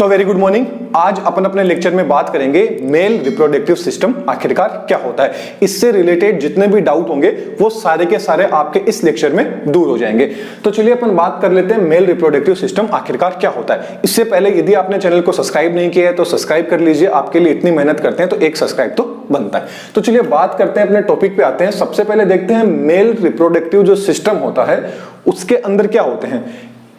So very good morning. आज अपन अपने lecture में बात करेंगे मेल रिप्रोडक्टिव सिस्टम आखिरकार क्या होता है। इससे रिलेटेड जितने भी डाउट होंगे वो सारे के सारे आपके इस लेक्चर में दूर हो जाएंगे। तो चलिए अपन बात कर लेते हैं मेल रिप्रोडक्टिव सिस्टम आखिरकार क्या होता है। इससे पहले यदि आपने चैनल को सब्सक्राइब नहीं किया है तो सब्सक्राइब कर लीजिए। आपके लिए इतनी मेहनत करते हैं तो एक सब्सक्राइब तो बनता है। तो चलिए बात करते हैं, अपने टॉपिक पे आते हैं। सबसे पहले देखते हैं मेल रिप्रोडक्टिव जो सिस्टम होता है उसके अंदर क्या होते हैं।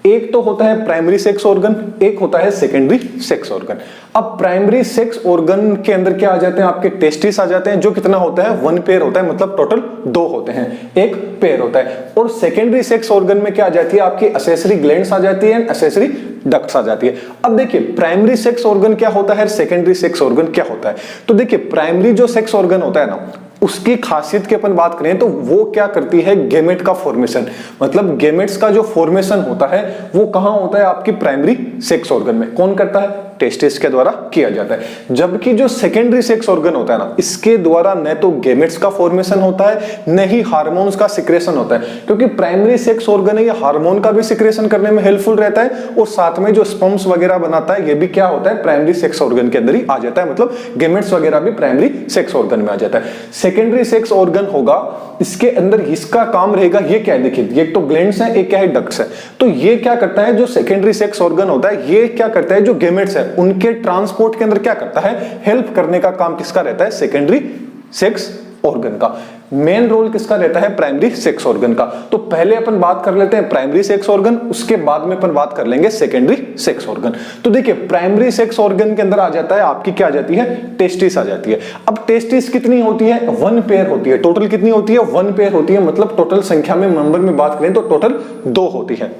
एक तो होता है प्राइमरी सेक्स ऑर्गन, एक होता है सेकेंडरी सेक्स ऑर्गन। अब प्राइमरी सेक्स ऑर्गन के अंदर क्या आ जाते हैं, आपके टेस्टिस आ जाते हैं, जो कितना होता है 1 पेयर होता है, मतलब टोटल 2 होते हैं, एक पेयर होता है। और सेकेंडरी सेक्स ऑर्गन में क्या आ जाती है, आपकी एसेसरी ग्लैंड्स आ जाती है, एसेसरी डक्ट्स आ जाती है। अब देखिए प्राइमरी सेक्स ऑर्गन क्या होता है, सेकेंडरी सेक्स ऑर्गन क्या होता है। तो देखिए प्राइमरी जो सेक्स ऑर्गन होता है ना, उसकी खासियत की अपन बात करें तो वो क्या करती है, गेमेट का फॉर्मेशन, मतलब गेमेट्स का जो फॉर्मेशन होता है वो कहां होता है, आपकी प्राइमरी सेक्स ऑर्गन में। कौन करता है, टेस्टिस के द्वारा किया जाता है। जबकि जो सेकेंडरी सेक्स ऑर्गन होता है ना, इसके द्वारा न तो गेमेट्स का फॉर्मेशन होता है न ही हार्मोन्स का सिक्रेशन होता है, क्योंकि प्राइमरी सेक्स ऑर्गन है ये हार्मोन का भी सिक्रेशन करने में हेल्पफुल रहता है और साथ में जो स्पर्म्स वगैरह बनाता है ये भी क्या होता है, प्राइमरी सेक्स ऑर्गन के अंदर ही आ जाता है, मतलब गेमेट्स वगैरह भी प्राइमरी सेक्स ऑर्गन में आ जाता है। सेकेंडरी सेक्स ऑर्गन होगा, इसके अंदर इसका काम रहेगा, ये क्या है देखिए, ये तो ग्लैंड्स है, एक क्या है डक्ट्स है। तो ये क्या करता है, जो सेकेंडरी सेक्स ऑर्गन होता है ये क्या करता है, जो गेमेट्स है उनके ट्रांसपोर्ट के अंदर क्या करता है, हेल्प करने का काम किसका रहता है, सेकेंडरी सेक्स ऑर्गन का। मेन रोल किसका रहता है, प्राइमरी सेक्स ऑर्गन का। तो पहले अपन बात कर लेते हैं प्राइमरी सेक्स ऑर्गन, उसके बाद में अपन बात कर लेंगे सेकेंडरी सेक्स ऑर्गन। तो देखिए प्राइमरी सेक्स ऑर्गन के अंदर आ जाता है आपकी क्या आ जाती है, टेस्टिस आ जाती है। अब टेस्टिस कितनी होती है, 1 पेयर होती है। टोटल कितनी होती है, 1 पेयर होती है, मतलब टोटल संख्या में नंबर में बात करें तो टोटल 2 होती है।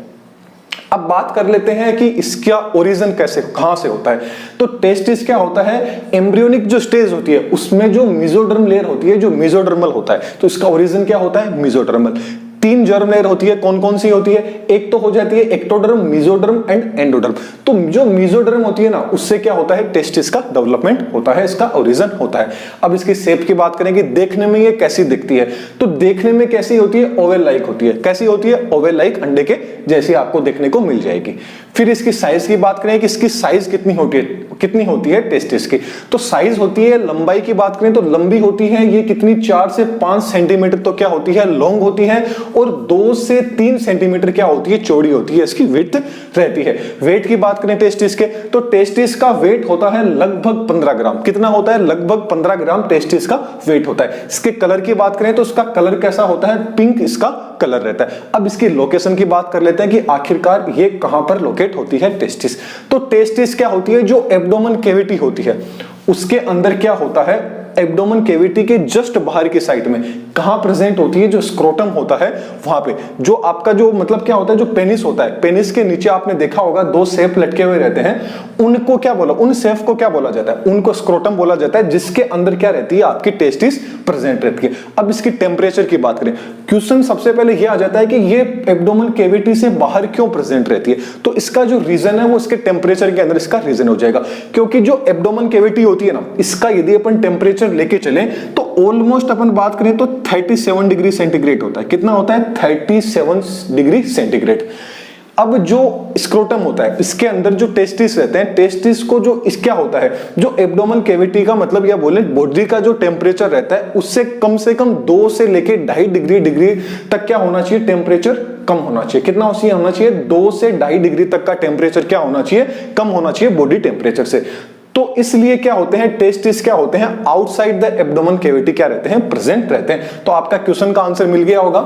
अब बात कर लेते हैं कि इसका ओरिजिन कैसे, कहां से होता है। तो टेस्टिस क्या होता है, एम्ब्रियोनिक जो स्टेज होती है उसमें जो मेसोडर्म लेयर होती है, जो मेसोडर्मल होता है, तो इसका ओरिजिन क्या होता है, मेसोडर्मल। 3 जर्म लेयर होती है, कौन कौन सी होती है, एक तो हो जाती है एक्टोडर्म, मेसोडर्म एंड एंडोडर्म। तो जो मेसोडर्म होती है ना, उससे क्या होता है, टेस्टिस का डेवलपमेंट होता है, इसका ओरिजिन होता है। अब इसकी शेप की बात करें कि देखने में ये कैसी दिखती है, तो देखने में कैसी होती है, ओवल लाइक होती है। कैसी होती है, ओवल लाइक, अंडे के जैसी आपको देखने को मिल जाएगी। फिर इसकी साइज की बात करें कि इसकी साइज कितनी होती है टेस्टिस की, तो साइज होती है, लंबाई की बात करें तो लंबी होती है ये कितनी, 4 से 5 सेंटीमीटर तो क्या होती है, लॉन्ग होती है, और 2 से 3 सेंटीमीटर क्या होती है, चौड़ी होती है, इसकी विड्थ रहती है। वेट की बात करें टेस्टिस के, तो टेस्टिस का वेट होता है लगभग 15 ग्राम। कितना होता है, लगभग 15 ग्राम टेस्टिस का वेट होता है। इसके कलर की बात करें तो इसका कलर कैसा होता है, पिंक इसका कलर रहता है। अब इसकी लोकेशन की बात कर लेते हैं कि आखिरकार ये कहां पर लोकेट होती है, टेस्टिस। तो टेस्टिस क्या होती है, जो एब्डोमेन कैविटी होती है उसके अंदर क्या होता है, एब्डोमेन कैविटी के जस्ट बाहर की साइड में कहां प्रेजेंट होती है, जो स्क्रोटम होता है वहां पे। जो आपका जो मतलब क्या होता है, जो पेनिस होता है, पेनिस के नीचे आपने देखा होगा 2 सेफ लटके हुए रहते हैं, उनको क्या बोला, उन सेफ को क्या बोला जाता है, उनको स्क्रोटम बोला जाता है, जिसके अंदर क्या रहती है, आपकी टेस्टिस प्रेजेंट रहती है। अब इसकी टेम्परेचर की बात करें, क्वेश्चन सबसे पहले ये आ जाता है कि ये एब्डोमेन कैविटी से बाहर क्यों प्रेजेंट रहती है। तो इसका जो रीजन है वो इसके टेम्परेचर के अंदर इसका रीजन हो जाएगा, क्योंकि जो एब्डोमेन कैविटी होती है ना, इसका यदि अपन टेम्परेचर लेके चले तो ऑलमोस्ट अपन बात करें तो 37 डिग्री सेंटीग्रेड होता है। कितना होता है, 37 डिग्री सेंटीग्रेड। अब जो स्क्रोटम होता है इसके अंदर जो टेस्टिस रहते हैं, टेस्टिस को जो इस क्या होता है, जो एब्डोमेन कैविटी का मतलब या बोले बॉडी का जो टेम्परेचर रहता है उससे कम 2 से लेके 2.5 डिग्री तक क्या होना चाहिए, टेम्परेचर कम होना चाहिए। कितना होना चाहिए, 2 से 2.5 डिग्री तक का टेम्परेचर क्या होना चाहिए, कम होना चाहिए बॉडी टेम्परेचर से। तो इसलिए क्या होते हैं, टेस्टिस क्या होते हैं, आउटसाइड द एब्डोमेन कैविटी क्या रहते हैं, प्रेजेंट रहते हैं। तो आपका क्वेश्चन का आंसर मिल गया होगा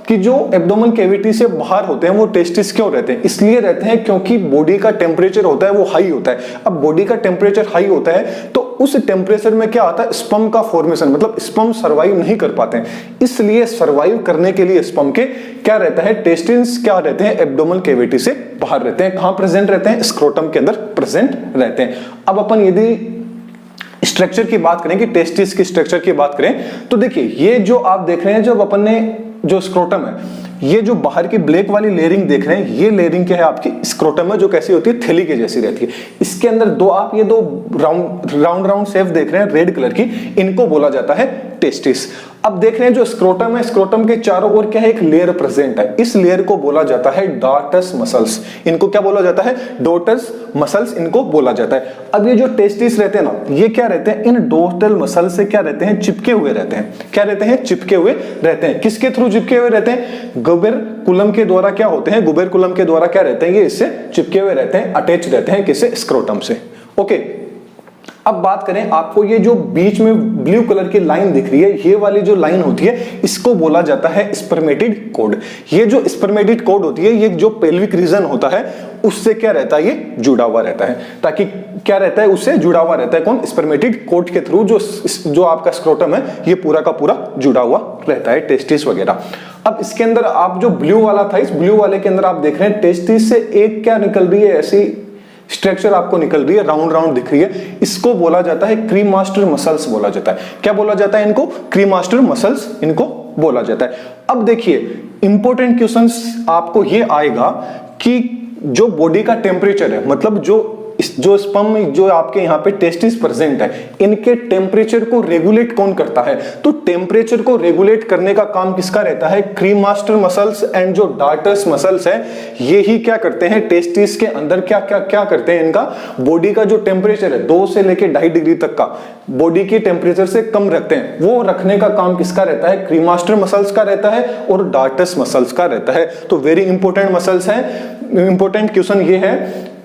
कि जो एब्डोमेन कैविटी से बाहर होते हैं वो टेस्टिस क्यों रहते हैं, इसलिए रहते हैं क्योंकि बॉडी का टेम्परेचर होता है वो हाई होता है। अब बॉडी का टेम्परेचर हाई होता है तो उस टेम्परेचर में क्या आता है, स्पर्म का फॉर्मेशन, मतलब स्पर्म सर्वाइव नहीं कर पाते हैं, इसलिए सर्वाइव करने के लिए स्पर्म के क्या रहता है, टेस्टिस क्या रहते हैं, एब्डोमेन कैविटी से बाहर रहते हैं। कहां प्रेजेंट रहते हैं, स्क्रोटम के अंदर प्रेजेंट रहते हैं। अब अपन यदि स्ट्रक्चर की बात करें कि टेस्टिस की स्ट्रक्चर की बात करें तो देखिए ये जो आप देख रहे हैं, जब अपन ने जो स्क्रोटम है ये जो बाहर की ब्लैक वाली लेयरिंग देख रहे हैं, ये लेयरिंग क्या है आपकी स्क्रोटम में, जो कैसी होती है, थैली के जैसी रहती है। इसके अंदर आप ये दो राउंड शेप देख रहे हैं रेड कलर की, इनको बोला जाता है टेस्टिस। अब देख रहे हैं जो स्क्रोटम है, स्क्रोटम के चारों ओर क्या है, एक लेयर प्रेजेंट है। इस लेयर को बोला जाता है डॉर्टस मसल्स। इनको क्या बोला जाता है, डॉर्टस मसल्स इनको बोला जाता है। अब ये जो टेस्टिस रहते हैं ना, ये क्या रहते हैं, इन डॉर्टल मसल से क्या रहते हैं, चिपके हुए रहते हैं। क्या रहते हैं, चिपके हुए रहते हैं। किसके थ्रू चिपके हुए रहते हैं, गुबेरकुलम के द्वारा क्या होते हैं, गुबेरकुलम के द्वारा क्या रहते हैं, ये इससे चिपके हुए रहते हैं, अटैच रहते हैं किससे, स्क्रोटम से। ओके, अब बात करें, आपको ये जो बीच में ब्लू कलर की लाइन दिख रही है, ये वाली जो लाइन होती है, इसको बोला जाता है स्पर्मेटिड कोड। ये जो स्पर्मेटिड कोड होती है, ये जो पेल्विक रीजन होता है उससे क्या रहता है, ये जुड़ा हुआ रहता है। ताकि क्या रहता है, उससे जुड़ा हुआ रहता है कौन, स्पर्मेटिड कोड के थ्रू जो आपका स्क्रोटम है, ये पूरा का पूरा जुड़ा हुआ रहता है, टेस्टिस वगैरह। अब इसके अंदर आप जो ब्लू वाला था, इस ब्लू वाले के अंदर आप देख रहे हैं टेस्टिस से एक क्या निकल रही है, ऐसी स्ट्रक्चर आपको निकल रही है, राउंड दिख रही है। इसको बोला जाता है क्रीमास्टर मसल्स बोला जाता है। क्या बोला जाता है इनको, क्रीमास्टर मसल्स इनको बोला जाता है। अब देखिए, इंपॉर्टेंट क्वेश्चंस आपको ये आएगा कि जो बॉडी का टेम्परेचर है, मतलब जो स्पर्म जो आपके यहाँ पे टेस्टिस प्रेजेंट है, इनके टेम्परेचर को रेगुलेट कौन करता है, तो टेम्परेचर को रेगुलेट करने का काम किसका रहता है, क्रीमास्टर मसल्स एंड जो डार्टस मसल्स है, ये ही क्या करते हैं, टेस्टिस के अंदर क्या करते हैं, इनका बॉडी का जो टेम्परेचर है 2 से लेके 2.5 डिग्री तक का बॉडी के टेम्परेचर से कम रखते हैं, वो रखने का काम किसका रहता है, क्रीमास्टर मसल्स का रहता है और डार्टस मसल्स का रहता है। तो वेरी इंपॉर्टेंट मसल्स हैं। इंपॉर्टेंट क्वेश्चन ये है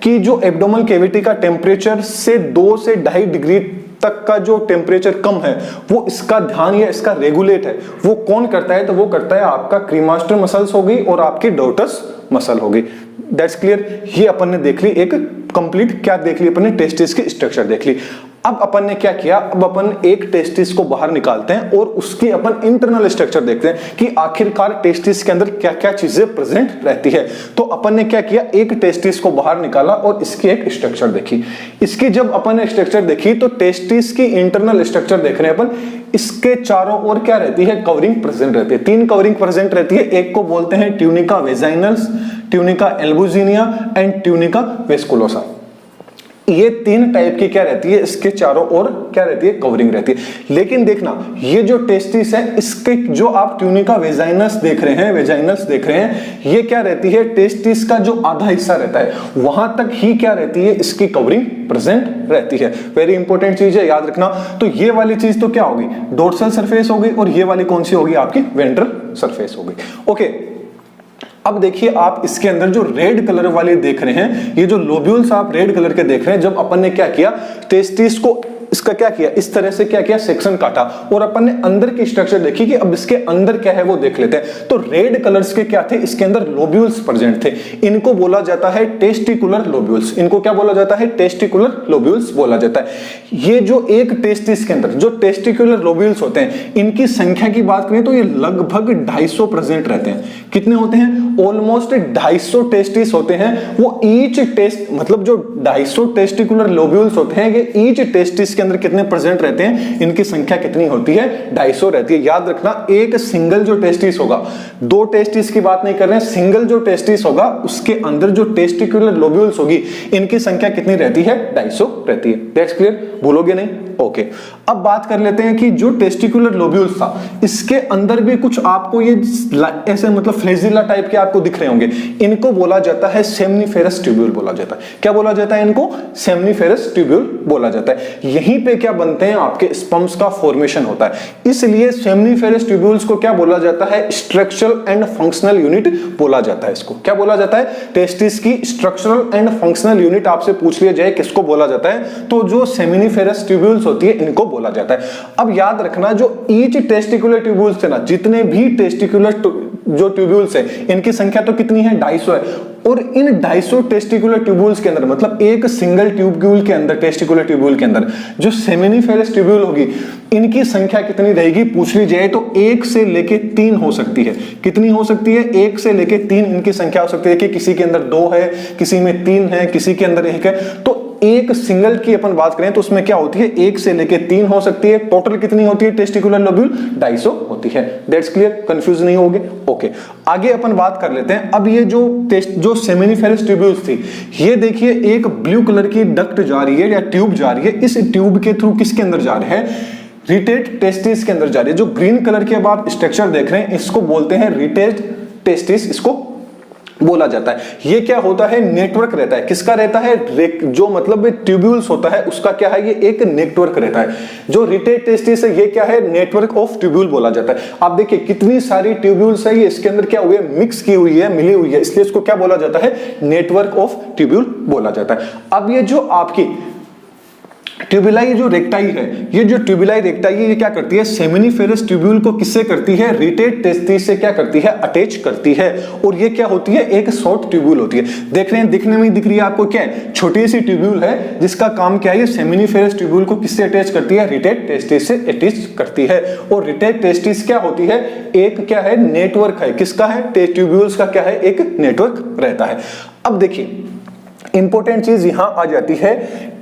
कि जो एब्डोमिनल कैविटी का टेम्परेचर से 2 से 2.5 डिग्री तक का जो टेम्परेचर कम है, वो इसका ध्यान या इसका रेगुलेट है, वो कौन करता है, तो वो करता है आपका क्रीमास्टर मसल्स होगी और आपकी डॉर्टस मसल होगी। That's clear. ये अपन ने देख ली एक कंप्लीट, क्या देख ली अपन ने, टेस्टिस की स्ट्रक्चर देख ली। अब अपन ने क्या किया, अब अपन एक टेस्टिस को बाहर निकालते हैं और उसकी अपन इंटरनल स्ट्रक्चर देखते हैं कि आखिरकार टेस्टिस के अंदर क्या क्या चीजें प्रेजेंट रहती है। तो अपन ने क्या किया, एक टेस्टिस को बाहर निकाला और इसकी एक स्ट्रक्चर देखी। इसकी जब अपन ने स्ट्रक्चर देखी तो टेस्टिस की इंटरनल स्ट्रक्चर देख रहे हैं अपन, इसके चारों ओर क्या रहती है, कवरिंग प्रेजेंट रहती है। 3 कवरिंग प्रेजेंट रहती है। एक को बोलते हैं tunica vaginalis, tunica albuginea and tunica vasculosa. ये 3 टाइप की क्या रहती है, इसके चारों ओर क्या रहती है, कवरिंग रहती है। लेकिन देखना, ये जो टेस्टिस है, इसके जो आप ट्यूनिका वेजाइनस देख रहे हैं, ये क्या रहती है, टेस्टिस का जो आधा हिस्सा रहता है वहां तक ही क्या रहती है, इसकी कवरिंग प्रेजेंट रहती है। वेरी इंपॉर्टेंट चीज है, याद रखना। तो ये वाली चीज तो क्या होगी, डोर्सल सरफेस होगी और ये वाली कौन सी होगी, आपकी वेंट्रल सरफेस होगी। ओके, अब देखिए आप इसके अंदर जो रेड कलर वाले देख रहे हैं, ये जो लोब्यूल्स आप रेड कलर के देख रहे हैं, जब अपन ने क्या किया, टेस्टिस को इसका क्या किया, इस तरह से क्या किया, सेक्शन काटा और अपन ने अंदर की स्ट्रक्चर देखी कि अब इसके अंदर क्या है वो देख लेते हैं। तो रेड कलर्स के क्या थे, इसके अंदर लोब्यूल्स प्रेजेंट थे। इनको बोला जाता है टेस्टिकुलर लोब्यूल्स। इनको क्या बोला जाता है, टेस्टिकुलर लोब्यूल्स बोला जाता है। ये जो एक टेस्टिस के अंदर जो टेस्टिकुलर लोब्यूल्स होते हैं, इनकी संख्या की बात करें तो ये लगभग 250 प्रेजेंट रहते हैं। कितने होते हैं, ऑलमोस्ट 250 टेस्टिस होते हैं। वो ईच टेस्ट मतलब जो 250 टेस्टिकुलर लोब्यूल्स होते हैं, ये ईच टेस्टिस के अंदर कितने प्रेजेंट रहते हैं, इनकी संख्या कितनी होती है, 250 रहती है। याद रखना, एक सिंगल जो टेस्टिस होगा, 2 टेस्टिस की बात नहीं कर रहे हैं, सिंगल जो टेस्टिस होगा उसके अंदर जो टेस्टिकुलर लोब्यूल्स होगी, इनकी संख्या कितनी रहती है, 250 रहती है। दैट्स क्लियर, भूलोगे नहीं। ओके, अब बात कर लेते हैं कि जो टेस्टिकुलर लोब्यूल्स था, इसके अंदर भी कुछ आपको ये ऐसे मतलब फ्लैजिला टाइप के आपको दिख रहे होंगे। इनको बोला जाता है सेमनीफेरस ट्यूब्यूल बोला जाता है। क्या बोला जाता है इनको, सेमनीफेरस ट्यूब्यूल बोला जाता है। यहीं पे क्या बनते हैं, आपके स्पर्म्स का फॉर्मेशन होता है। इसलिए सेमनीफेरस ट्यूब्यूल्स को क्या बोला जाता है, स्ट्रक्चरल एंड फंक्शनल यूनिट बोला जाता है। इसको क्या बोला जाता है, टेस्टिस की स्ट्रक्चरल एंड फंक्शनल यूनिट आपसे पूछ लिया जाए किसको बोला जाता है, तो जो सेमनीफेरस ट्यूब्यूल्स होती है इनको बोला जाता है। अब याद रखना, जो ईच टेस्टिकुलर ट्यूब्यूल्स थे ना, जितने भी टेस्टिकुलर जो ट्यूब्यूल्स है, इनकी संख्या तो कितनी है, 250 है। और इन 250 टेस्टिकुलर ट्यूब्यूल्स के अंदर, मतलब एक सिंगल ट्यूब्यूल के अंदर, टेस्टिकुलर ट्यूब्यूल के अंदर जो सेमिनिफेरस ट्यूब्यूल होगी, इनकी संख्या कितनी रहेगी पूछ ली जाए तो 1 से लेके 3 हो सकती है। कितनी हो सकती है? 1 से लेके 3 इनकी संख्या हो सकती है कि किसी के अंदर 2 है, किसी में 3 है, किसी के अंदर 1 है। तो एक सिंगल की अपन बात करें तो उसमें क्या होती है? 1 से लेके 3 हो सकती है। टोटल कितनी होती है टेस्टिकुलर लोब्यूल? 250 होती है। दैट्स क्लियर, कंफ्यूज नहीं होगे? ओके, आगे अपन बात कर लेते हैं। अब ये जो सेमिनिफेरस ट्यूब्यूल्स थी, ये देखिए एक ब्लू कलर की डक्ट जा रही है या ट्यूब जा रही है। इस ट्यूब के थ्रू किसके अंदर जा रहे हैं? रिटेट टेस्टिस के अंदर जा रही है। जो ग्रीन कलर के अब आप स्ट्रक्चर देख रहे हैं, इसको बोलते हैं रिटेट टेस्टिस, इसको बोला जाता है। ये क्या होता है? नेटवर्क रहता है। किसका रहता है? जो मतलब ट्यूब्यूल्स होता है उसका क्या है? ये एक नेटवर्क रहता है। जो रिटेट टेस्टिस है ये क्या है? नेटवर्क ऑफ ट्यूब्यूल बोला जाता है। आप देखिए कितनी सारी ट्यूब्यूल्स है, ये इसके अंदर क्या हुई है? मिक्स की हुई है, मिली हुई है, इसलिए इसको क्या बोला जाता है? नेटवर्क ऑफ ट्यूब्यूल बोला जाता है। अब ये जो आपकी ट्यूबुलाई जो रेक्टाई है, ये जो ट्यूबुलाई रेक्टाई है, ये क्या करती है? सेमिनिफेरस ट्यूब्यूल को किससे करती है? रिटेट टेस्टिस से क्या करती है? अटैच करती है। और ये क्या होती है? एक शॉर्ट ट्यूब्यूल होती है। देख रहे हैं, दिखने में दिख रही है आपको, क्या है? छोटी सी ट्यूब्यूल है जिसका काम क्या है? ये सेमिनिफेरस ट्यूब्यूल को किससे अटैच करती है? रिटेट टेस्टिस से अटैच करती है। और रिटेट टेस्टिस क्या होती है? एक क्या है? नेटवर्क है। किसका है? ट्यूब्यूल्स का क्या है? एक नेटवर्क रहता है। अब देखिए इंपॉर्टेंट चीज यहां आ जाती है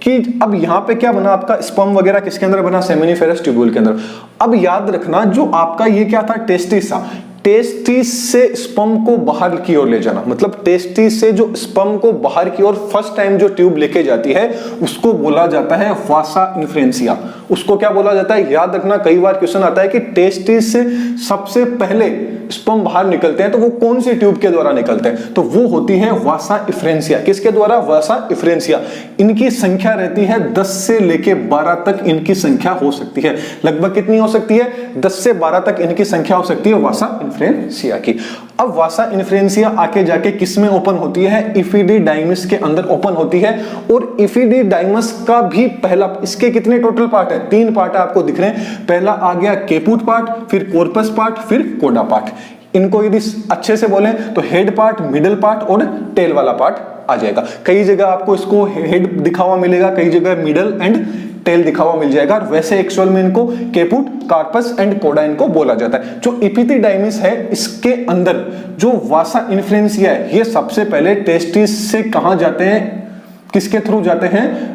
कि अब यहां पे क्या बना आपका? स्पर्म वगैरह किसके अंदर बना? सेमिनिफेरस ट्यूब्यूल के अंदर। अब याद रखना, जो आपका ये क्या था? टेस्टिस था। टेस्टिस से स्पर्म को बाहर की ओर ले जाना, मतलब टेस्टिस से जो स्पर्म को बाहर की ओर फर्स्ट टाइम जो ट्यूब लेके जाती है उसको बोला जाता है वासा इन्फ्रेंसिया। उसको क्या बोला जाता है? याद रखना, कई बार क्वेश्चन आता है कि टेस्टिस से सबसे पहले स्पर्म बाहर निकलते हैं तो वो कौन सी ट्यूब के द्वारा निकलते हैं? तो वो होती है वासा इफ्रेंसिया। किसके द्वारा? वासा इफ्रेंसिया। इनकी संख्या रहती है 10 से लेके 12 तक इनकी संख्या हो सकती है। लगभग कितनी हो सकती है? 10 से 12 तक इनकी संख्या हो सकती है वासा इन्फ्रेंसिया की। अब वासा इन्फ्रेंसिया आके जाके किस में ओपन होती है? इफिडीडाइमस के अंदर ओपन होती है। और इफिडीडाइमस का भी पहला, इसके कितने टोटल पार्ट है? 3 पार्ट आपको दिख रहे हैं। पहला आ गया केपूट पार्ट, फिर कॉर्पस पार्ट, फिर कोडा पार्ट। इनको यदि अच्छे से बोलें तो हेड पार्ट, मिडल पार्ट और टेल वाला पार्ट आ जाएगा। कई जगह आपको इसको हेड दिखा हुआ मिलेगा, कई जगह मिडल एंड टेल दिखा हुआ मिल जाएगा। और वैसे एक्चुअल में इनको केपूट, कार्पस एंड कोडा इनको बोला जाता है। जो इपिथिडाइमिस है इसके अंदर जो वासा इन्फ्रेंसिया है, ये सबसे पहले टेस्टिस से कहां जाते हैं? किसके थ्रू जाते हैं?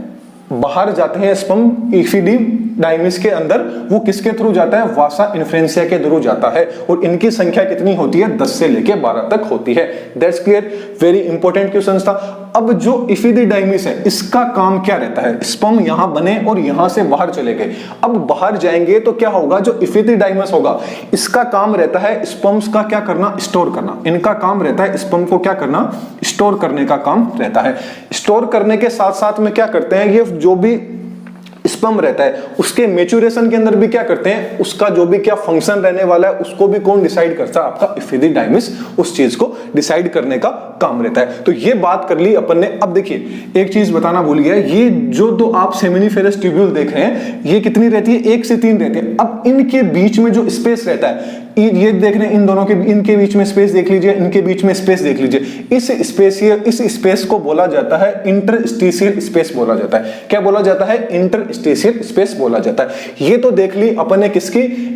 बाहर जाते हैं स्पर्म इफिडीडाइमिस के अंदर। वो किसके थ्रू जाता है? वासा इन्फ्रेंसिया के थ्रू जाता है। और इनकी संख्या कितनी होती है? 10 से लेके 12 तक होती है। That's clear, very important question था। अब जो इफिडीडाइमिस है इसका काम क्या रहता है? स्पर्म यहां बने और यहां से बाहर चले गए। अब बाहर जाएंगे तो क्या होगा? जो इफिडीडाइमिस होगा इसका काम रहता है स्पर्म्स का क्या करना? स्टोर करना। इनका काम रहता है स्पर्म को क्या करना? स्टोर करने का काम रहता है। स्टोर करने के साथ साथ में क्या करते हैं? ये जो भी स्पर्म रहता है उसके मैच्योरेशन के अंदर भी क्या करते हैं? उसका जो भी क्या फंक्शन रहने वाला है उसको भी कौन डिसाइड करता है? आपका इफिडीडाइमिस उस चीज को डिसाइड करने का काम रहता है। तो ये बात कर ली अपन ने। अब देखिए एक चीज बताना भूल गया, ये जो दो आप सेमिनिफेरस ट्यूब्यूल देख रहे हैं ये कितनी रहती है? 1 से 3 रहती है। अब इनके बीच में जो स्पेस रहता है, ये देख रहे हैं इन दोनों के, इनके बीच में स्पेस देख लीजिए, इनके बीच में स्पेस देख लीजिए। इस स्पेस को बोला जाता है इंटरस्टिशियल स्पेस बोला जाता है। क्या बोला जाता है? इंटरस्टिशियल स्पेस बोला जाता है। ये तो देख ली अपन ने किसकी?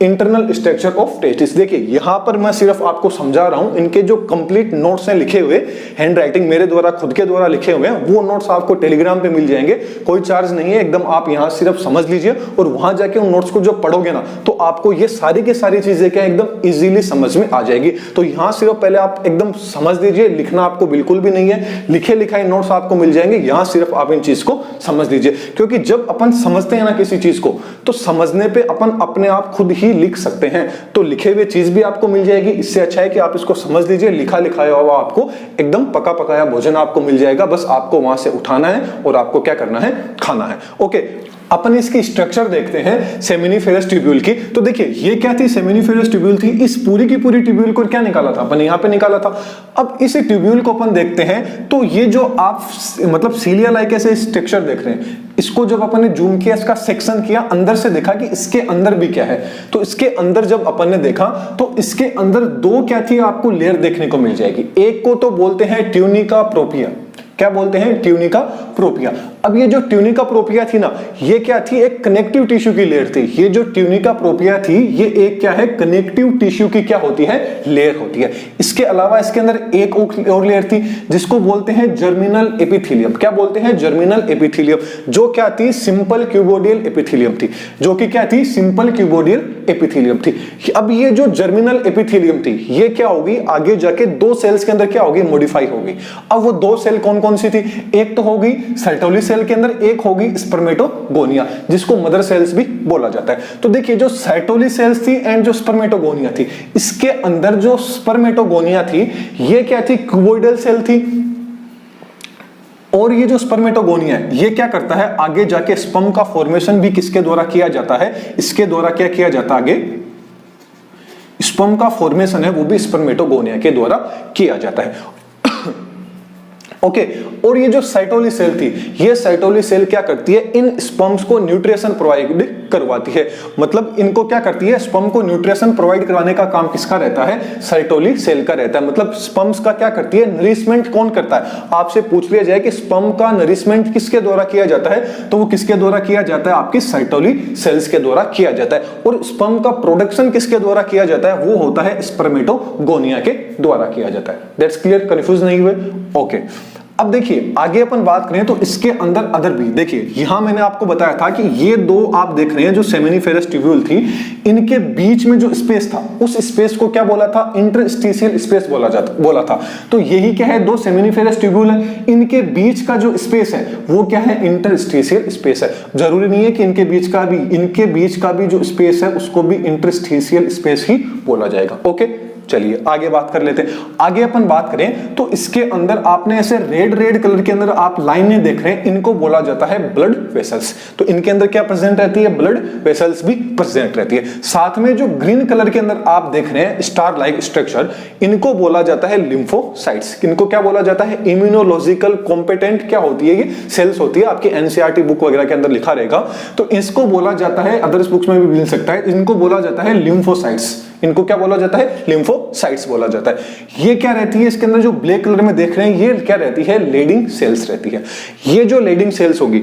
Internal structure of testis. देखिए यहां पर मैं सिर्फ आपको समझा रहा हूं, इनके जो कंप्लीट नोट्स हैं लिखे हुए, हैंड राइटिंग मेरे द्वारा खुद के द्वारा लिखे हुए हैं, वो नोट्स आपको टेलीग्राम पे मिल जाएंगे। कोई चार्ज नहीं है, एकदम आप यहां सिर्फ समझ लीजिए और वहां जाके उन नोट्स को जब पढ़ोगे ना तो आपको ये सारी की सारी चीजें क्या एकदम इजीली समझ में आ जाएगी। तो यहां सिर्फ पहले आप एकदम समझ लीजिए, लिखना आपको बिल्कुल भी नहीं है, लिखे लिखाए नोट्स आपको मिल जाएंगे। यहां सिर्फ आप इन चीज को समझ लीजिए, क्योंकि जब अपन समझते हैं ना किसी चीज को तो समझने पे अपन अपने आप खुद ही लिख सकते हैं। तो लिखे हुए चीज भी आपको मिल जाएगी। इससे अच्छा है कि आप इसको समझ लीजिए, लिखा लिखाया हुआ आपको एकदम पका पकाया भोजन आपको मिल जाएगा। बस आपको वहां से उठाना है और आपको क्या करना है? खाना है। ओके, अपन इसकी स्ट्रक्चर देखते हैं सेमिनिफेरस ट्यूब्यूल की। तो देखिए ये क्या थी, सेमिनिफेरस ट्यूब्यूल थी। इस पूरी की पूरी ट्यूब्यूल को क्या निकाला था अपन, यहाँ पे निकाला था। अब इस ट्यूब्यूल को अपन देखते हैं तो ये जो आप मतलब सीलिया लाइक ऐसे स्ट्रक्चर देख रहे हैं, इसको जब अपन ने जूम किया, इसका सेक्शन किया, अंदर से देखा कि इसके अंदर भी क्या है। तो इसके अंदर जब अपन ने देखा तो इसके अंदर दो क्या थी आपको लेयर देखने को मिल जाएगी। एक को तो बोलते हैं ट्यूनिका प्रोपिया। क्या बोलते हैं, ट्यूनिका प्रोपिया। अब ये जो ट्यूनिका प्रोपिया थी ना, ये क्या थी, एक कनेक्टिव टिश्यू की लेयर थी। ये जो ट्यूनिका प्रोपिया थी ये एक क्या है, कनेक्टिव टिश्यू की क्या होती है, लेयर होती है। इसके अलावा इसके अंदर एक और लेयर थी जिसको बोलते हैं जर्मिनल एपिथेलियम। क्या बोलते हैं, जर्मिनल एपिथेलियम, जो क्या थी, सिंपल क्यूबोडियल एपिथेलियम थी, जो कि क्या थी, सिंपल क्यूबोडियल एपिथेलियम थी। अब ये जो जर्मिनल एपिथेलियम थी ये क्या होगी, आगे जाके दो सेल्स के अंदर क्या होगी, मॉडिफाई होगी। अब वो दो सेल कौन कौन सी थी, एक तो होगी सर्टोली सेल के अंदर, एक होगी स्पर्मेटोगोनिया, जिसको मदर सेल्स भी बोला जाता है। तो देखिए जो सर्टोली सेल्स थी एंड जो स्पर्मेटोगोनिया थी, इसके अंदर जो स्पर्मेटोगोनिया थी ये क्या थी, क्यूबोइडल सेल थी। और ये जो स्पर्मेटोगोनिया है ये क्या करता है, आगे जाके स्पर्म का फॉर्मेशन भी किसके द्वारा किया जाता है, इसके द्वारा क्या किया जाता है, आगे स्पर्म का फॉर्मेशन है वो भी स्पर्मेटोगोनिया के द्वारा किया जाता है। ओके और ये जो साइटोली सेल थी, ये साइटोली सेल क्या करती है, इन स्पर्म्स को न्यूट्रिशन प्रोवाइड करवाती है। मतलब इनको क्या करती है, स्पर्म को न्यूट्रिशन प्रोवाइड करवाने का काम किसका रहता है, साइटोली सेल का रहता है। मतलब स्पर्म्स का क्या करती है, नरिशमेंट कौन करता है। आपसे पूछ लिया जाए कि स्पर्म का नरिशमेंट किसके द्वारा किया जाता है, तो वो किसके द्वारा किया जाता है, आपकी साइटोली सेल्स के द्वारा किया जाता है। और स्पर्म का प्रोडक्शन किसके द्वारा किया जाता है, वो होता है स्पर्मेटोगोनिया के द्वारा किया जाता है। दैट्स क्लियर, कंफ्यूज नहीं हुए। ओके अब देखिए आगे अपन बात करें तो इसके अंदर अदर भी, देखिए यहां मैंने आपको बताया था कि ये दो आप देख रहे हैं जो सेमिनिफेरस ट्यूब्यूल थी, इनके बीच में जो स्पेस था उस स्पेस को क्या बोला था, इंटरस्टिशियल स्पेस बोला था। तो यही क्या है, दो सेमिनिफेरस ट्यूब्यूल है, इनके बीच का जो स्पेस है वो क्या है, इंटरस्टिशियल स्पेस है। जरूरी नहीं है कि इनके बीच का भी जो स्पेस है उसको भी इंटरस्टिशियल स्पेस ही बोला जाएगा। ओके चलिए आगे बात कर लेते हैं। आगे अपन बात करें तो इसके अंदर आपने ऐसे रेड कलर के अंदर आप लाइनें देख रहे हैं, इनको बोला जाता है ब्लड वेसल्स। तो इनके अंदर क्या प्रेजेंट रहती है, ब्लड वेसल्स भी प्रेजेंट रहती है। साथ में जो ग्रीन कलर के अंदर आप देख रहे हैं स्टार लाइक स्ट्रक्चर, इनको बोला जाता है लिम्फोसाइट्स। इनको क्या बोला जाता है, इम्यूनोलॉजिकल कॉम्पिटेंट क्या होती है, ये सेल्स होती है। आपकी एनसीईआरटी बुक वगैरह के अंदर लिखा रहेगा, तो इसको बोला जाता है, अदर्स बुक्स में भी मिल सकता है, इनको बोला जाता है लिम्फोसाइट्स। इनको क्या बोला जाता है, लिम्फोसाइट्स बोला जाता है। ये क्या रहती है, इसके अंदर जो ब्लैक कलर में देख रहे हैं ये क्या रहती है, लेडिंग सेल्स रहती है। ये जो लेडिंग सेल्स होगी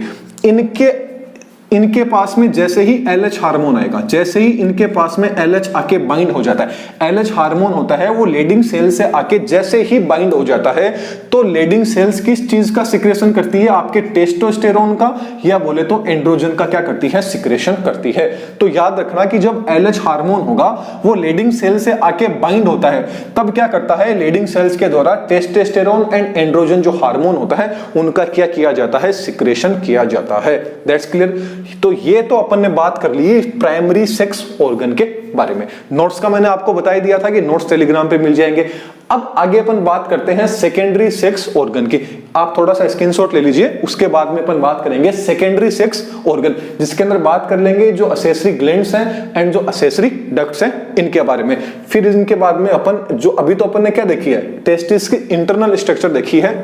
इनके पास में जैसे ही LH हार्मोन आएगा, जैसे ही इनके पास में LH आके बाइंड हो जाता है, LH हार्मोन होता है वो लेडिंग सेल से आके जैसे ही बाइंड हो जाता है, तो लेडिंग सेल्स किस चीज का सिक्रेशन करती है, आपके टेस्टोस्टेरोन का या बोले तो एंड्रोजन का क्या करती है, सिक्रेशन करती है। तो याद रखना कि जब LH हार्मोन होगा वो लेडिंग सेल से आके बाइंड होता है, तब क्या करता है, लेडिंग सेल्स के द्वारा टेस्टोस्टेरोन एंड एंड्रोजन जो हार्मोन होता है उनका क्या किया जाता है, सिक्रेशन किया जाता है। That's clear. तो ये तो अपन ने बात कर ली प्राइमरी सेक्स ऑर्गन के बारे में। नोट्स का मैंने आपको बता ही दिया था कि नोट्स टेलीग्राम पे मिल जाएंगे। अब आगे अपन बात करते हैं सेकेंडरी सेक्स ऑर्गन की। आप थोड़ा सा स्क्रीनशॉट ले लीजिए, उसके बाद में अपन बात करेंगे सेकेंडरी सेक्स ऑर्गन, जिसके अंदर बात कर लेंगे जो असेसरी ग्लैंड्स हैं एंड जो असेसरी डक्ट्स हैं इनके बारे में। फिर इनके बाद में अपन जो अभी तो अपन ने क्या देखी है, टेस्टिस की इंटरनल स्ट्रक्चर देखी है।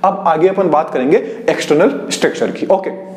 अब आगे अपन बात करेंगे एक्सटर्नल स्ट्रक्चर की। ओके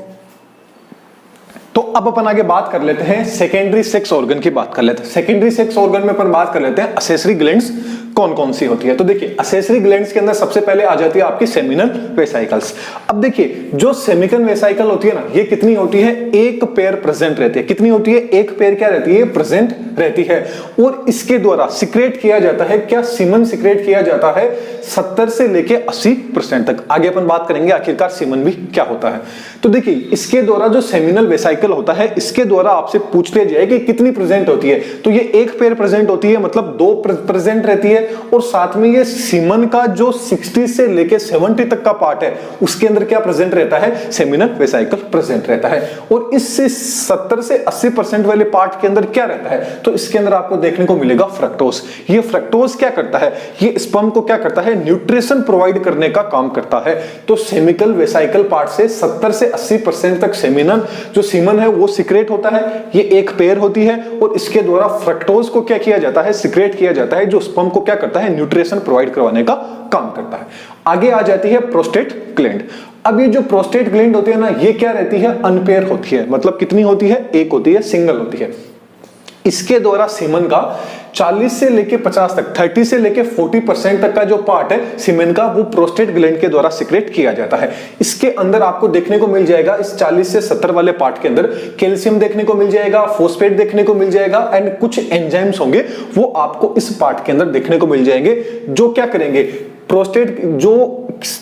तो अब अपन आगे बात कर लेते हैं सेकेंडरी सेक्स ऑर्गन की बात कर लेते हैं। सेकेंडरी सेक्स ऑर्गन में अपन बात कर लेते हैं असेसरी ग्लैंड्स कौन कौन सी होती है। तो देखिए असेसरी ग्लैंड्स के अंदर सबसे पहले आ जाती है आपकी सेमिनल वेसाइकल्स। अब देखिए जो सेमिनल वेसाइकल होती है ना, ये कितनी होती है, एक पेयर प्रेजेंट रहती है। कितनी होती है, एक पेयर क्या रहती है, प्रेजेंट रहती है। और इसके द्वारा सिक्रेट किया जाता है, क्या सीमन सिक्रेट किया जाता है 70 से लेके 80% तक। आगे अपन बात करेंगे आखिरकार सीमन भी क्या होता है। तो देखिए इसके द्वारा जो सेमिनल वेसाइकल होता है, इसके द्वारा आपसे पूछ लिया जाए कि कितनी प्रेजेंट होती है, तो ये एक पेयर प्रेजेंट होती है, मतलब 2 प्रेजेंट रहती है। और साथ में ये सीमन का जो 60 से लेके 70 तक का पार्ट है उसके अंदर क्या प्रेजेंट रहता है, सेमिनल वेसाइकल प्रेजेंट रहता है। और इससे 70 से 80% वाले पार्ट के अंदर क्या रहता है, तो इसके अंदर आपको देखने को मिलेगा फ्रक्टोज। ये फ्रक्टोज क्या करता है, ये स्पर्म को क्या करता है, न्यूट्रिशन प्रोवाइड करने का काम करता है। तो सेमिनल वेसाइकल पार्ट से 70 से 80% तक सेमिनल जो सीमन सीमन है वो सिक्रेट होता है, ये एक पेयर होती है और इसके द्वारा फ्रक्टोज को क्या किया जाता है, सिक्रेट किया जाता है, जो स्पर्म को क्या करता है, न्यूट्रिशन प्रोवाइड करवाने का काम करता है। आगे आ जाती है प्रोस्टेट ग्लैंड। अब ये जो प्रोस्टेट ग्लैंड होती है ना, ये क्या रहती है, अनपेयर होती है, मतलब कितनी होती है, एक होती है, सिंगल होती है। इसके द्वारा सीमन का 40 से लेके 50 तक, 30 से लेके 40% तक का जो पार्ट है सीमेन का, वो प्रोस्टेट ग्लैंड के द्वारा सिक्रेट किया जाता है। इसके अंदर आपको देखने को मिल जाएगा, इस 40 से 70 वाले पार्ट के अंदर कैल्शियम देखने को मिल जाएगा, फॉस्फेट देखने को मिल जाएगा एंड कुछ एंजाइम्स होंगे वो आपको इस पार्ट के अंदर देखने को मिल जाएंगे, जो क्या करेंगे, प्रोस्टेट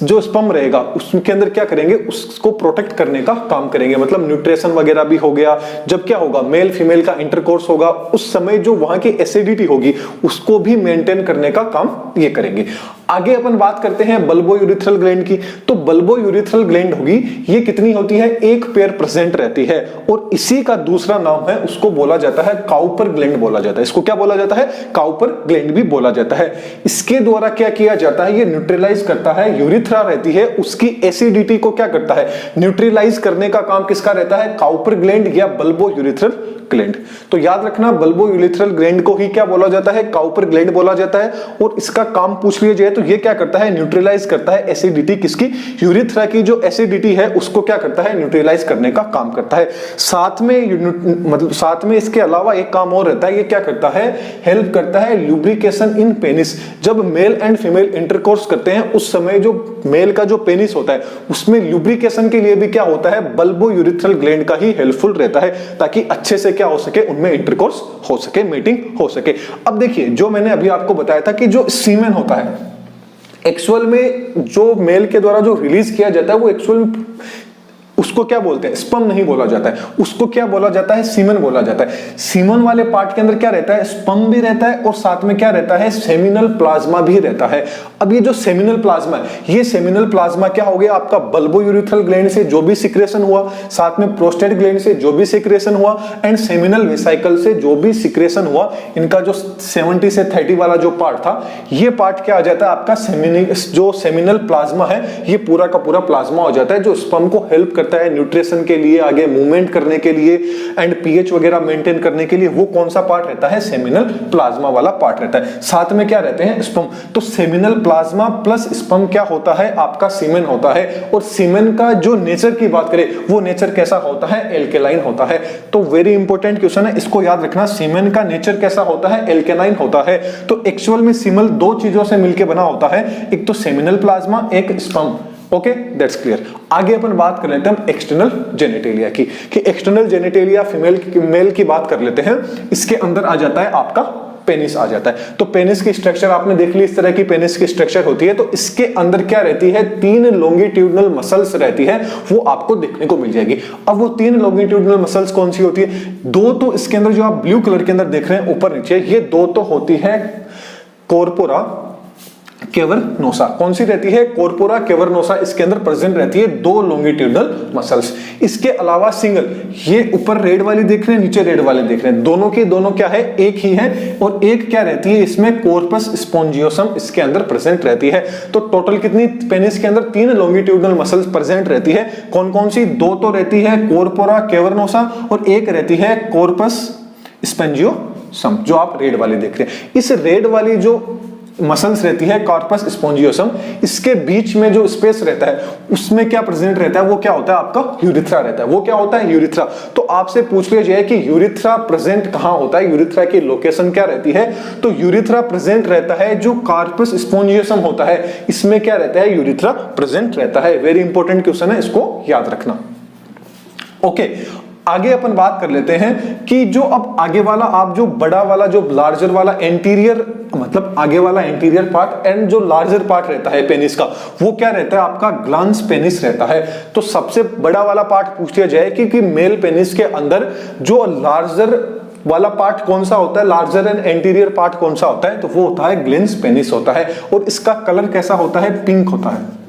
जो स्पर्म रहेगा उसके अंदर क्या करेंगे, उसको प्रोटेक्ट करने का काम करेंगे। मतलब न्यूट्रिशन वगैरह भी हो गया, जब क्या होगा, मेल फीमेल का इंटरकोर्स होगा, उस समय जो वहां की एसिडिटी होगी उसको भी मेंटेन करने का काम ये करेंगे। आगे अपन बात करते हैं बल्बो यूरिथ्रल ग्लैंड की। तो बल्बो यूरिथ्रल ग्लैंड होगी, ये कितनी होती है, एक पेयर प्रेजेंट रहती है और इसी का दूसरा नाम है, उसको बोला जाता है काउपर ग्लैंड बोला जाता है। इसको क्या बोला जाता है, काउपर ग्लैंड भी बोला जाता है। इसके द्वारा क्या किया जाता है, ये न्यूट्रलाइज करता है, यूरिथ्रा रहती है उसकी एसिडिटी को क्या करता है, न्यूट्रलाइज करने का काम किसका रहता है, काउपर ग्लैंड या बल्बो यूरिथ्रल ग्लैंड। तो याद रखना, बल्बो यूरिथ्रल ग्लैंड को ही क्या बोला जाता है, काउपर ग्लैंड बोला जाता है। और इसका काम पूछ लिया जाए तो ये क्या करता है, न्यूट्रलाइज करता है एसिडिटी किसकी, यूरिथ्रा की जो एसिडिटी है उसको क्या करता है, न्यूट्रलाइज करने का काम करता है। साथ में इसके अलावा एक काम और रहता है, ये क्या करता है, हेल्प करता है लुब्रिकेशन इन पेनिस। जब मेल एंड फीमेल इंटरकोर्स करते हैं उस समय जो मेल का जो पेनिस होता है उसमें लुब्रिकेशन के लिए भी क्या होता है, बल्बो यूरिथ्रल ग्लैंड का ही हेल्पफुल रहता है, ताकि अच्छे से क्या हो सके, उनमें इंटरकोर्स हो सके, मीटिंग हो सके। अब देखिए, जो मैंने अभी आपको बताया था कि जो सीमेन होता है एक्चुअल में जो मेल के द्वारा जो रिलीज किया जाता है वो एक्चुअल उसको क्या बोलते हैं, स्पर्म नहीं बोला जाता है, उसको क्या बोला जाता है, सीमन बोला जाता है। सीमन वाले पार्ट के अंदर क्या रहता है, स्पर्म भी रहता है और साथ में क्या रहता है, सेमिनल प्लाज्मा भी रहता है। अब ये जो सेमिनल प्लाज्मा है, ये सेमिनल प्लाज्मा क्या हो गया, आपका बल्बो यूरिथ्रल ग्लैंड से जो भी सिक्रेशन हुआ, साथ में प्रोस्टेट ग्लैंड से जो भी सिक्रेशन हुआ एंड सेमिनल वेसिकल से जो भी सिक्रेशन हुआ, इनका जो 70 से 30 वाला जो पार्ट था, ये पार्ट क्या आ जाता है आपका, जो सेमिनल प्लाज्मा है, ये पूरा का पूरा प्लाज्मा हो जाता है, जो स्पर्म को हेल्प करता है न्यूट्रिशन के लिए, आगे मूवमेंट करने के लिए एंड पीएच वगैरह मेंटेन करने के लिए। वो कौन सा पार्ट रहता है, सेमिनल प्लाज्मा वाला पार्ट रहता है। साथ में क्या रहते हैं, स्पर्म। तो सेमिनल प्लाज्मा प्लस स्पर्म क्या होता है, आपका सीमेन होता है। और सीमेन का जो नेचर की बात करें, वो नेचर कैसा होता है, एल्केलाइन होता है। तो वेरी इंपॉर्टेंट क्वेश्चन है, इसको याद रखना, सीमेन का नेचर कैसा होता है, एल्केलाइन होता है। तो एक्चुअल में सीमन दो चीजों से मिलकर बना होता है, एक तो सेमिनल प्लाज्मा, एक स्पर्म। Okay, that's clear. आगे अपन बात कर लेते हैं हम एक्सटर्नल जेनिटेलिया की, कि एक्सटर्नल जेनिटेलिया मेल की बात कर लेते हैं। इसके अंदर आ जाता है आपका पेनिस आ जाता है। तो पेनिस की स्ट्रक्चर आपने देख ली, इस तरह की पेनिस की स्ट्रक्चर होती है। तो इसके अंदर क्या रहती है, 3 लॉन्गिट्यूडनल मसल्स रहती है, वो आपको देखने को मिल जाएगी। अब वो 3 लॉन्गिट्यूडनल मसल्स कौन सी होती है, 2 तो इसके अंदर जो आप ब्लू कलर के अंदर देख रहे हैं ऊपर नीचे, ये 2 तो होती है कॉर्पोरा कैवर्नोसा। कौन सी रहती है, कॉर्पोरा कैवर्नोसा, इसके अंदर प्रेजेंट रहती है 2 लॉन्गिट्यूडनल मसल्स। इसके अलावा सिंगल, ये ऊपर रेड वाली देख रहे हैं, नीचे रेड वाली देख रहे हैं, दोनों की दोनों क्या है, एक ही है। और एक क्या रहती है इसमें, कॉर्पस स्पोंजियोसम इसके अंदर प्रेजेंट रहती है। तो टोटल कितनी पेनिस के अंदर 3 लॉन्गिट्यूडनल मसल्स प्रेजेंट रहती है। कौन कौन सी, 2 तो रहती है कॉर्पोरा कैवर्नोसा और एक रहती है कॉर्पस स्पोंजियोसम, जो आप रेड वाली देख रहे हैं। इस रेड वाली जो मसल्स रहती है कॉर्पस स्पोंजियोसम, इसके बीच में जो स्पेस रहता है उसमें क्या प्रेजेंट रहता है, वो क्या होता है आपका यूरिथ्रा रहता है। वो क्या होता है, यूरिथ्रा। तो आपसे पूछ लिया जाए कि यूरिथ्रा प्रेजेंट कहां होता है, यूरिथ्रा की लोकेशन क्या रहती है, तो यूरिथ्रा प्रेजेंट रहता है जो कॉर्पस स्पोंजियोसम होता है, इसमें क्या रहता है, यूरिथ्रा प्रेजेंट रहता है। वेरी इंपॉर्टेंट क्वेश्चन है, इसको याद रखना। ओके, आगे अपन बात कर लेते हैं कि जो अब आगे वाला, आप जो बड़ा वाला, जो लार्जर वाला एंटीरियर, मतलब आगे वाला एंटीरियर पार्ट एंड जो लार्जर पार्ट रहता है पेनिस का, वो क्या रहता है आपका, ग्लांस पेनिस रहता है। तो सबसे बड़ा वाला पार्ट पूछ लिया जाए कि मेल पेनिस के अंदर जो लार्जर वाला पार्ट कौन सा होता है, लार्जर एंड एंटीरियर पार्ट कौन सा होता है, तो वो होता है ग्लिंस पेनिस होता है। और इसका कलर कैसा होता है, पिंक होता है।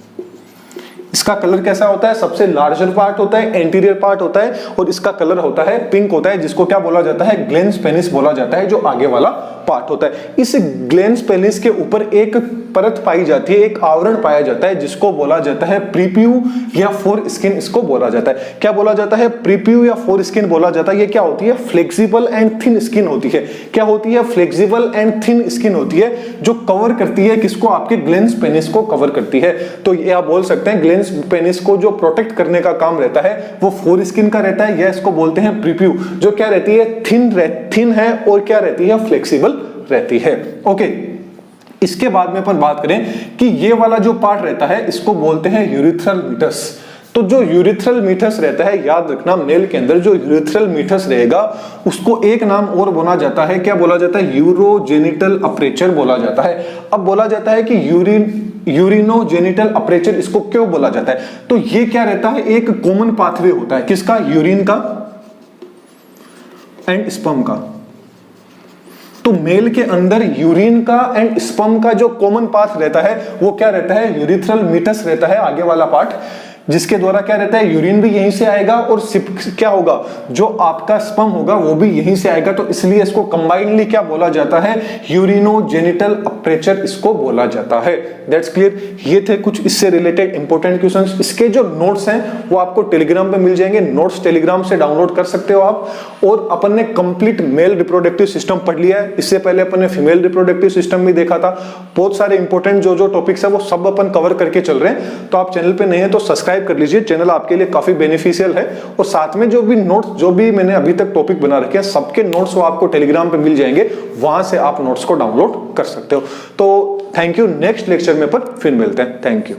इसका कलर कैसा होता है, सबसे लार्जर पार्ट होता है, एंटीरियर पार्ट होता है और इसका कलर होता है पिंक होता है, जिसको क्या बोला जाता है, ग्लेंस पेनिस बोला जाता है, जो आगे वाला पार्ट होता है। इस ग्लेंस पेनिस के ऊपर एक परत पाई जाती है, एक आवरण पाया जाता है जिसको बोला जाता है प्रीप्यू या फोर स्किन, इसको बोला जाता है। क्या बोला जाता है? प्रीप्यू या फोर स्किन बोला जाता है। ये क्या होती है? फ्लेक्सिबल एंड थिन स्किन होती है। क्या होती है? फ्लेक्सिबल एंड थिन स्किन होती है, जो कवर करती है किसको? आपके ग्लेंस पेनिस को कवर करती है। तो ये आप बोल सकते हैं ग्लेंस पेनिस को जो प्रोटेक्ट करने का काम रहता है वो फोर स्किन का रहता है, या इसको बोलते हैं प्रीप्यू, जो क्या रहती है? थिन है और क्या रहती है? फ्लेक्सिबल रहती है। ओके, इसके बाद में अपन बात करें कि ये वाला जो पार्ट रहता है इसको बोलते हैं यूरिथ्रल मीटस। तो जो यूरिथ्रल मीटस रहता है, याद रखना मेल के अंदर जो यूरिथ्रल मीटस रहेगा उसको एक नाम और बोला जाता है। क्या बोला जाता है? यूरोजेनिटल अपर्चर बोला जाता है। अब बोला जाता है कि यूरिनोजेनिटल अपर्चर इसको क्यों बोला जाता है? तो ये क्या रहता है? एक कॉमन पाथवे होता है, किसका? यूरिन का एंड स्पर्म का। तो मेल के अंदर यूरिन का एंड स्पर्म का जो कॉमन पाथ रहता है वो क्या रहता है? यूरिथ्रल मीटस रहता है, आगे वाला पार्ट, जिसके द्वारा क्या रहता है? यूरिन भी यहीं से आएगा और क्या होगा? जो आपका स्पर्म होगा वो भी यहीं से आएगा। तो इसलिए इसको कंबाइनली क्या बोला जाता है? यूरिनोजेनिटल अपर्चर इसको बोला जाता है। That's clear. ये थे कुछ इससे रिलेटेड इंपॉर्टेंट क्वेश्चंस। इसके जो नोट्स हैं वो आपको टेलीग्राम पे मिल जाएंगे। नोट्स टेलीग्राम से डाउनलोड कर सकते हो आप। और अपन ने कंप्लीट मेल रिप्रोडक्टिव सिस्टम पढ़ लिया है। इससे पहले अपन ने फीमेल रिप्रोडक्टिव सिस्टम भी देखा था। बहुत सारे इंपॉर्टेंट जो टॉपिक्स है वो सब अपन कवर करके चल रहे हैं। तो आप चैनल पे नए हैं तो सब्सक्राइब कर लीजिए, चैनल आपके लिए काफी बेनिफिशियल है। और साथ में जो भी नोट्स, जो भी मैंने अभी तक टॉपिक बना रखे हैं, सबके नोट्स वो आपको टेलीग्राम पे मिल जाएंगे, वहां से आप नोट्स को डाउनलोड कर सकते हो। तो थैंक यू। नेक्स्ट लेक्चर में पर फिर मिलते हैं। Thank you.